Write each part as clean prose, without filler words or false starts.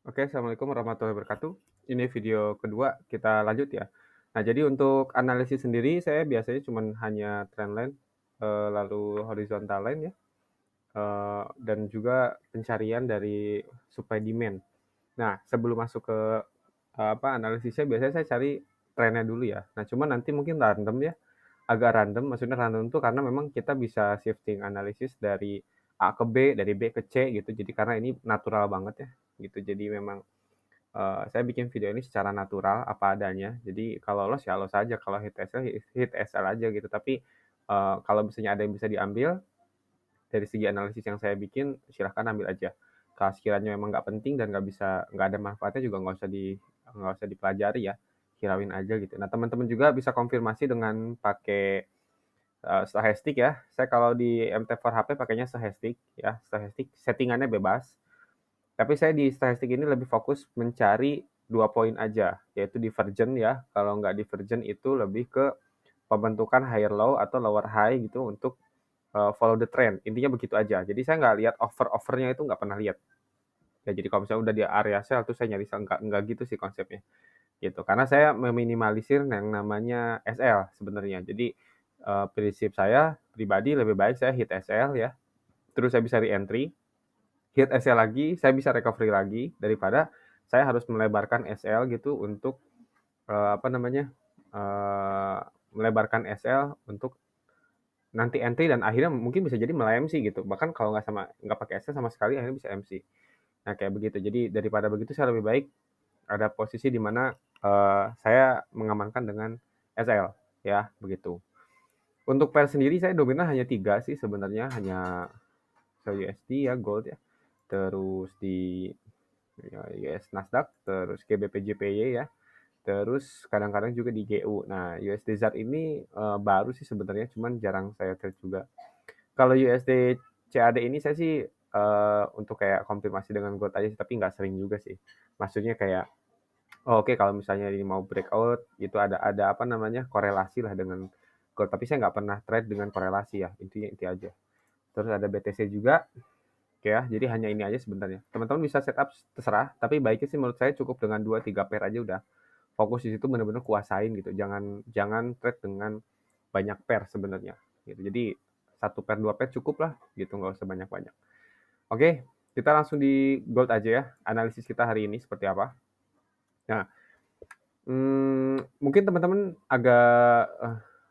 Oke, assalamualaikum warahmatullahi wabarakatuh. Ini video kedua, kita lanjut ya. Nah, jadi untuk analisis sendiri saya biasanya cuman hanya trendline, lalu horizontal line ya, dan juga pencarian dari supply demand. Nah, sebelum masuk ke, analisisnya biasanya saya cari trennya dulu ya. Nah, cuman nanti mungkin random ya, agak random, maksudnya random tuh karena memang kita bisa shifting analisis dari A ke B, dari B ke C gitu. Jadi karena ini natural banget ya, gitu. Jadi memang saya bikin video ini secara natural, apa adanya. Jadi kalau loss ya loss aja, kalau hit SL, hit SL aja gitu. Tapi, kalau misalnya ada yang bisa diambil dari segi analisis yang saya bikin, silahkan ambil aja. Kalau sekiranya memang nggak penting dan nggak ada manfaatnya juga nggak usah dipelajari ya, hirauin aja gitu. Nah, teman-teman juga bisa konfirmasi dengan pakai, Stochastic ya. Saya kalau di MT4HP pakainya Stochastic ya, Stochastic settingannya bebas. Tapi saya di statistik ini lebih fokus mencari 2 poin aja, yaitu divergen ya. Kalau nggak divergen itu lebih ke pembentukan higher low atau lower high gitu untuk, follow the trend, intinya begitu aja. Jadi saya nggak lihat over-overnya itu nggak pernah lihat. Ya jadi kalau misalnya udah di area sell terus saya nyari sell, nggak gitu sih konsepnya, gitu. Karena saya meminimalisir yang namanya SL sebenarnya. Jadi, prinsip saya pribadi lebih baik saya hit SL ya, terus saya bisa re-entry, hit SL lagi, saya bisa recovery lagi, daripada saya harus melebarkan SL gitu untuk, apa namanya, melebarkan SL untuk nanti entry dan akhirnya mungkin bisa jadi malah MC gitu. Bahkan kalau nggak pakai SL sama sekali akhirnya bisa MC. Nah, kayak begitu. Jadi daripada begitu saya lebih baik ada posisi di mana, saya mengamankan dengan SL, ya, begitu. Untuk pair sendiri saya dominan hanya 3 sih sebenarnya, hanya USD ya, gold ya, terus di ya, US Nasdaq, terus GBP JPY ya, terus kadang-kadang juga di GU. Nah, USD ZAR ini baru sih sebenarnya, cuman jarang saya trade juga. Kalau USD CAD ini saya sih untuk kayak konfirmasi dengan gold aja sih, tapi nggak sering juga sih. Maksudnya kayak, oh oke kalau misalnya ini mau breakout gitu ada apa namanya korelasi lah dengan gold, tapi saya nggak pernah trade dengan korelasi ya, intinya itu aja. Terus ada BTC juga, oke ya, jadi hanya ini aja sebenarnya. Teman-teman bisa setup terserah, tapi baiknya sih menurut saya cukup dengan 2 3 pair aja udah. Fokus di situ benar-benar kuasain gitu. Jangan jangan trade dengan banyak pair sebenarnya gitu. Jadi satu pair 2 pair cukup lah gitu, nggak usah banyak-banyak. Oke, kita langsung di gold aja ya. Analisis kita hari ini seperti apa. Nah, mungkin teman-teman agak,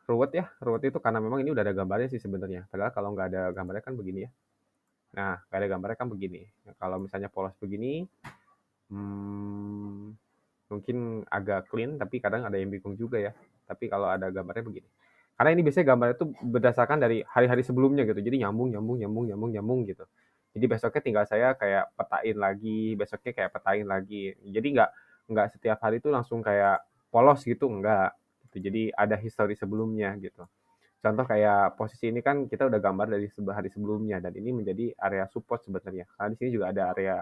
ruwet ya, ruwet itu karena memang ini udah ada gambarnya sih sebenarnya. Padahal kalau nggak ada gambarnya kan begini ya. Nah, nggak ada gambarnya kan begini. Nah, kalau misalnya polos begini, mmm, mungkin agak clean, tapi kadang ada yang bingung juga ya. Tapi kalau ada gambarnya begini. Karena ini biasanya gambarnya itu berdasarkan dari hari-hari sebelumnya gitu. Jadi nyambung nyambung nyambung nyambung nyambung gitu. Jadi besoknya tinggal saya kayak petain lagi, besoknya kayak petain lagi. Jadi nggak setiap hari itu langsung kayak polos gitu, enggak. Gitu. Jadi ada histori sebelumnya gitu. Contoh kayak posisi ini kan kita udah gambar dari hari sebelumnya dan ini menjadi area support sebenarnya. Karena di sini juga ada area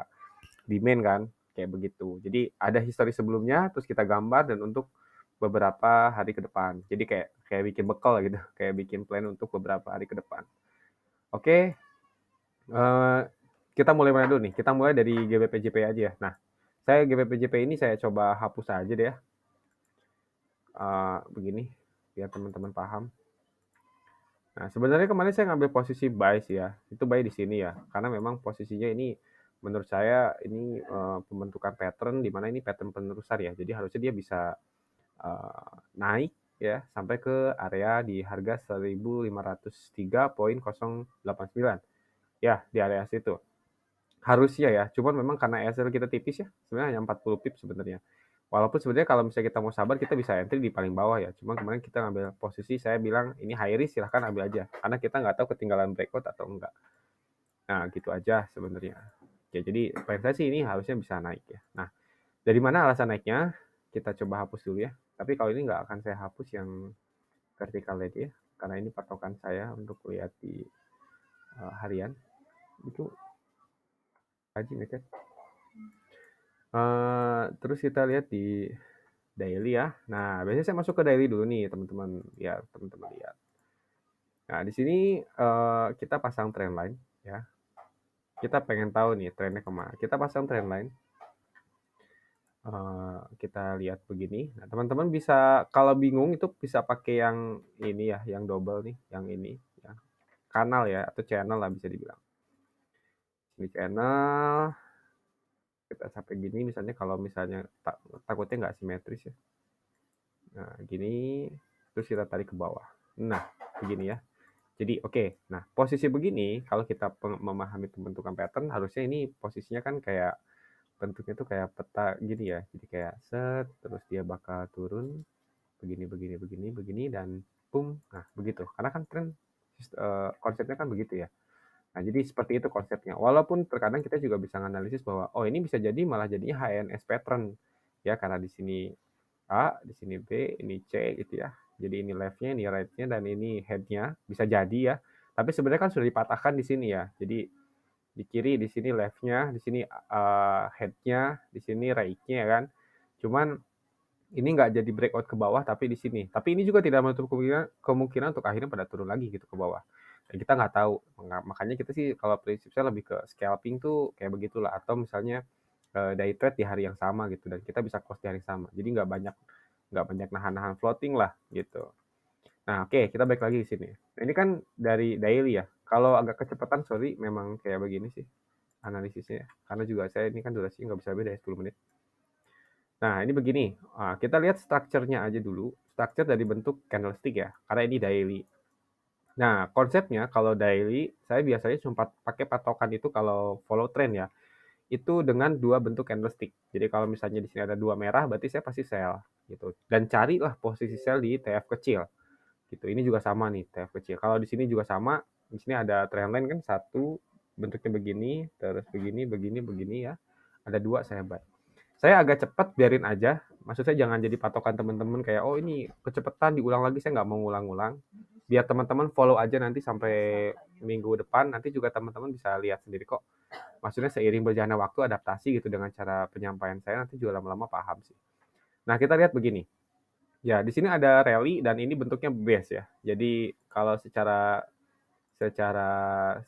demand kan, kayak begitu. Jadi ada histori sebelumnya, terus kita gambar dan untuk beberapa hari ke depan. Jadi kayak kayak bikin bekal gitu, kayak bikin plan untuk beberapa hari ke depan. Oke, kita mulai mana dulu nih? Kita mulai dari GBPJP aja ya. Nah, saya GBPJP ini saya coba hapus aja deh ya. Begini, biar teman-teman paham. Nah, sebenarnya kemarin saya ngambil posisi buy sih ya. Itu buy di sini ya. Karena memang posisinya ini menurut saya ini pembentukan pattern di mana ini pattern penerusan ya. Jadi harusnya dia bisa naik ya sampai ke area di harga 1503,089. Ya, di area situ. Harusnya ya, cuman memang karena ESL kita tipis ya, sebenarnya hanya 40 pip sebenarnya. Walaupun sebenarnya kalau misalnya kita mau sabar, kita bisa entry di paling bawah ya. Cuma kemarin kita ngambil posisi, saya bilang ini high risk silahkan ambil aja. Karena kita nggak tahu ketinggalan breakout atau enggak. Nah, gitu aja sebenarnya. Ya, jadi plan saya sih ini harusnya bisa naik ya. Nah, dari mana alasan naiknya? Kita coba hapus dulu ya. Tapi kalau ini nggak akan saya hapus yang vertical tadi ya. Karena ini patokan saya untuk lihat di harian. Itu rajin ya kan. Terus kita lihat di daily ya. Nah, biasanya saya masuk ke daily dulu nih, teman-teman. Ya, teman-teman lihat. Nah, di sini kita pasang trend line ya. Kita pengen tahu nih trennya kemana. Kita pasang trend line. Kita lihat begini. Nah, teman-teman bisa kalau bingung itu bisa pakai yang ini ya, yang double nih, yang ini, yang kanal ya atau channel lah bisa dibilang. Ini channel, kita sampai gini misalnya kalau misalnya takutnya nggak simetris ya. Nah, gini, terus kita tarik ke bawah. Nah, begini ya. Jadi oke. Nah, posisi begini kalau kita memahami pembentukan pattern harusnya ini posisinya kan kayak bentuknya tuh kayak peta gini ya. Jadi kayak set, terus dia bakal turun begini begini begini begini dan boom. Nah, begitu. Karena kan tren konsepnya kan begitu ya. Nah, jadi seperti itu konsepnya. Walaupun terkadang kita juga bisa menganalisis bahwa oh ini bisa jadi malah jadinya HNS pattern ya karena di sini A, di sini B, ini C gitu ya. Jadi ini left-nya, ini right-nya dan ini head-nya bisa jadi ya. Tapi sebenarnya kan sudah dipatahkan di sini ya. Jadi di kiri di sini left-nya, di sini head-nya, di sini right-nya ya kan. Cuman ini nggak jadi breakout ke bawah tapi di sini. Tapi ini juga tidak menutup kemungkinan untuk akhirnya pada turun lagi gitu ke bawah. Dan kita nggak tahu. Makanya kita sih kalau prinsip saya lebih ke scalping tuh kayak begitulah. Atau misalnya day trade di hari yang sama gitu dan kita bisa close di hari yang sama. Jadi nggak banyak nahan-nahan floating lah gitu. Nah oke kita balik lagi di sini. Nah, ini kan dari daily ya. Kalau agak kecepatan sorry memang kayak begini sih analisisnya. Karena juga saya ini kan durasinya nggak bisa beda ya 10 menit. Nah, ini begini, kita lihat strukturnya aja dulu, struktur dari bentuk candlestick ya, karena ini daily. Nah, konsepnya kalau daily, saya biasanya cuma pakai patokan itu kalau follow trend ya, itu dengan dua bentuk candlestick. Jadi kalau misalnya di sini ada dua merah, berarti saya pasti sell gitu. Dan carilah posisi sell di TF kecil gitu. Ini juga sama nih TF kecil. Kalau di sini juga sama, di sini ada trendline kan satu bentuknya begini, terus begini, begini, begini ya. Ada dua saya buy. Saya agak cepat biarin aja. Maksud saya jangan jadi patokan teman-teman kayak oh ini kecepatan diulang lagi saya nggak mau ngulang-ulang. Biar teman-teman follow aja nanti sampai minggu depan nanti juga teman-teman bisa lihat sendiri kok. Maksudnya seiring berjalannya waktu adaptasi gitu dengan cara penyampaian saya nanti juga lama-lama paham sih. Nah, kita lihat begini. Ya, di sini ada rally dan ini bentuknya base ya. Jadi kalau secara secara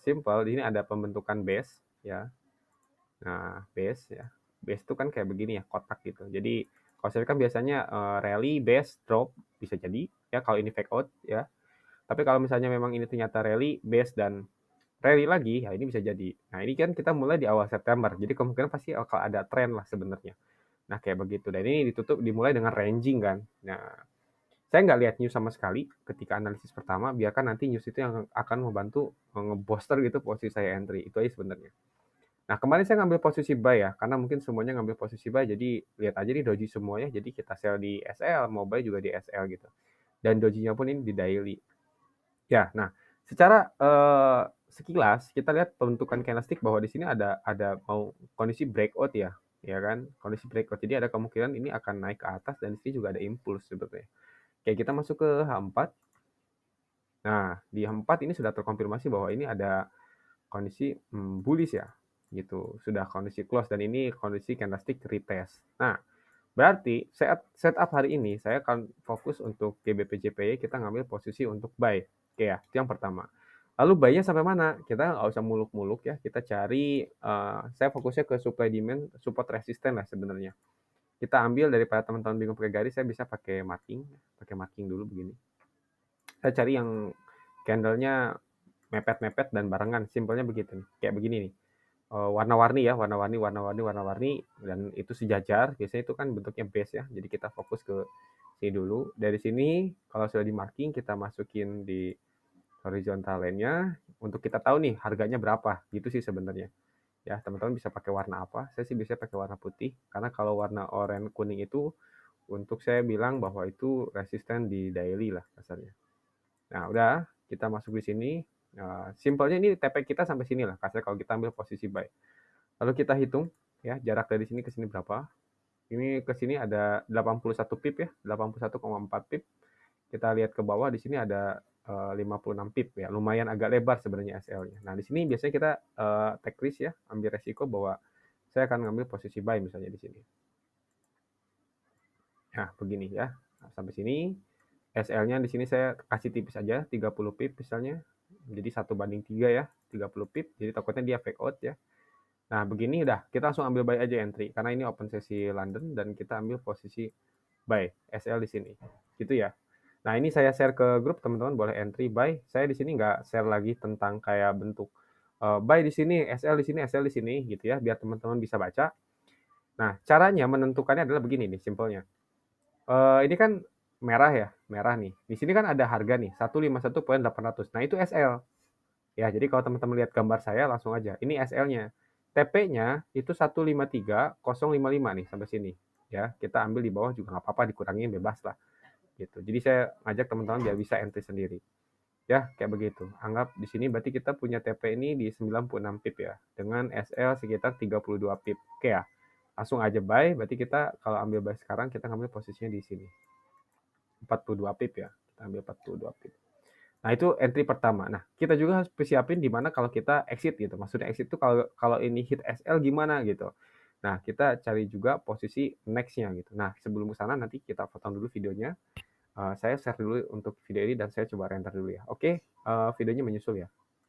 simple di sini ada pembentukan base ya. Nah, base ya. Base itu kan kayak begini ya, kotak gitu. Jadi kalau saya kan biasanya rally, base, drop bisa jadi ya kalau ini fake out ya. Tapi kalau misalnya memang ini ternyata rally, base dan rally lagi, ya ini bisa jadi. Nah, ini kan kita mulai di awal September. Jadi kemungkinan pasti akan ada tren lah sebenarnya. Nah, kayak begitu. Dan ini ditutup dimulai dengan ranging kan. Nah, saya nggak lihat news sama sekali ketika analisis pertama, biarkan nanti news itu yang akan membantu nge-booster gitu posisi saya entry. Itu aja sebenarnya. Nah, kemarin saya ngambil posisi buy ya, karena mungkin semuanya ngambil posisi buy, jadi lihat aja nih doji semuanya, jadi kita sell di SL, mau buy juga di SL gitu. Dan dojinya pun ini di daily. Ya, nah, secara sekilas kita lihat pembentukan candlestick bahwa di sini ada mau kondisi breakout ya kan, kondisi breakout. Jadi ada kemungkinan ini akan naik ke atas dan di sini juga ada impuls sebetulnya. Kayak kita masuk ke H4. Nah, di H4 ini sudah terkonfirmasi bahwa ini ada kondisi bullish ya gitu, sudah kondisi close dan ini kondisi candlestick retest. Nah, berarti setup hari ini saya akan fokus untuk GBP/JPY kita ngambil posisi untuk buy. Oke ya, itu yang pertama. Lalu buy-nya sampai mana? Kita nggak usah muluk-muluk ya, kita cari saya fokusnya ke supply demand, support resisten lah sebenarnya. Kita ambil daripada teman-teman bingung pakai garis, saya bisa pakai marking dulu begini. Saya cari yang candlenya mepet-mepet dan barengan, simpelnya begitu nih. Kayak begini nih. Warna-warni ya, warna-warni dan itu sejajar. Biasanya itu kan bentuknya base ya. Jadi kita fokus ke sini dulu. Dari sini kalau sudah di marking kita masukin di horizontal line-nya untuk kita tahu nih harganya berapa. Gitu sih sebenarnya. Ya, teman-teman bisa pakai warna apa? Saya sih biasanya pakai warna putih karena kalau warna oranye kuning itu untuk saya bilang bahwa itu resisten di daily lah kasarnya. Nah, udah kita masuk di sini. Simpelnya ini TP kita sampai sini lah, kasarnya kalau kita ambil posisi buy. Lalu kita hitung ya jarak dari sini ke sini berapa. Ini ke sini ada 81 pip ya, 81,4 pip. Kita lihat ke bawah di sini ada 56 pip ya, lumayan agak lebar sebenarnya SL-nya. Nah, di sini biasanya kita take risk ya, ambil resiko bahwa saya akan ngambil posisi buy misalnya di sini. Nah, begini ya. Nah, sampai sini SL-nya di sini saya kasih tipis aja 30 pip misalnya. Jadi 1/3 ya, 30 pip. Jadi takutnya dia fake out ya. Nah, begini udah, kita langsung ambil buy aja entry, karena ini open sesi London dan kita ambil posisi buy, SL di sini, gitu ya. Nah, ini saya share ke grup, teman-teman boleh entry buy. Saya di sini nggak share lagi tentang kayak bentuk buy di sini, SL di sini, SL di sini, gitu ya, biar teman-teman bisa baca. Nah, caranya menentukannya adalah begini nih, simpelnya. Ini kan merah ya, merah nih. Di sini kan ada harga nih, 151.800. Nah, itu SL. Ya, jadi kalau teman-teman lihat gambar saya langsung aja. Ini SL-nya. TP-nya itu 153.055 nih sampai sini. Ya, kita ambil di bawah juga nggak apa-apa, dikurangin bebas lah. Gitu. Jadi saya ngajak teman-teman biar bisa entry sendiri. Ya, kayak begitu. Anggap di sini berarti kita punya TP ini di 96 pip ya, dengan SL sekitar 32 pip. Oke ya. Langsung aja buy, berarti kita kalau ambil buy sekarang kita ngambil posisinya di sini. 42 pip ya. Kita ambil 42 pip. Nah, itu entry pertama. Nah, kita juga harus persiapin di mana kalau kita exit gitu. Maksudnya exit itu kalau kalau ini hit SL gimana gitu. Nah, kita cari juga posisi next-nya gitu. Nah, sebelum ke sana nanti kita potong dulu videonya. Saya share dulu untuk video ini dan saya coba render dulu ya. Oke, videonya menyusul ya.